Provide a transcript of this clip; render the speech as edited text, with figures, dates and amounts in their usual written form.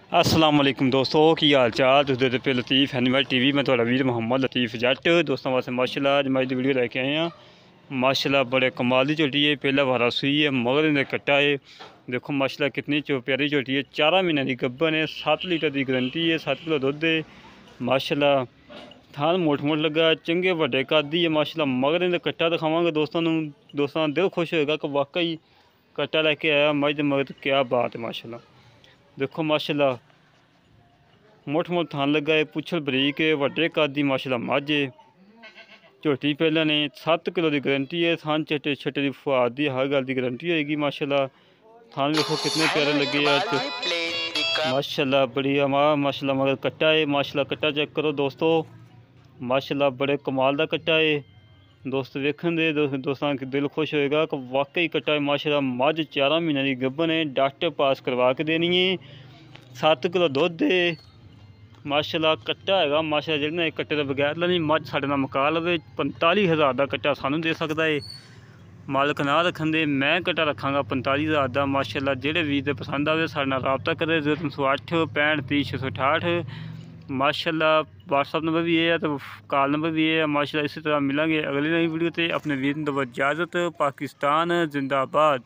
अस्सलाम वालेकुम दोस्तों, की हाल चाल? तुस देखते पे लतीफ़ एनिमल टीवी। मैं थोड़ा वीर मोहम्मद लतीफ़ जट दोस्तों वास्ते माशाल्लाह अज मैं वीडियो लैके आए हैं। माशाल्लाह बड़े कमाल की झोटी है। पहला वारा सूई है, मगर इन्हें कट्टा है। देखो माशाल्लाह कितनी प्यारी झोटी है। 4 महीने की गब्बन है, 7 लीटर की गारंटी है, 7 किलो दुध है। माशाल्लाह थान मोट मोट लगा, चंगे वड्डे कद है। माशाल्लाह मगर इन्हें कट्टा दिखावांगे दोस्तों का दिल खुश होएगा कि वाकई कट्टा लैके आया मझ दे मगर। क्या बात है माशाल्लाह। देखो माशाल्लाह मोट मोट थान लगा है, पुछल बरीक है, वड्डे कद की माशाल्लाह मझ है। झोटी पहले ने 7 किलो की गारंटी है। थान चट्टे छट्टे की फुआद की हर गल की गारंटी होएगी। माशाल्लाह थान देखो कितने प्यारे लगे माशाल्लाह। बढ़िया माशाल्लाह मगर कट्टा है। माशाल्लाह कट्टा चेक करो दोस्तों, माशाल्लाह बड़े कमाल का कट्टा है। दोस्त वेखन दे दोस्तों का दिल खुश होएगा कि वाकई कट्टा है। माशाल्लाह मझ 4 महीने की गब्बन है, डॉक्टर पास करवा के देनी है। 7 किलो दुध है। माशाल्लाह कट्टा है माशाल्लाह, जिन्हें कट्टे के बगैर लेनी मझ साढ़े नाल मुका लवे 45,000 का कट्टा सानू दे सकता है। मालक ना रखन दे मैं कट्टा रखांगा 45,000 का। माशाल्लाह जेडे वीर दे पसंद आवे साढ़े नाल राबता करे 0308 65 30 668। माशाल्लाह व्हाट्सअप नंबर भी है तो कॉल नंबर भी है। माशाल्लाह इसी तरह मिलेंगे अगली नई वीडियो से। अपने वीर को इजाज़त। पाकिस्तान जिंदाबाद।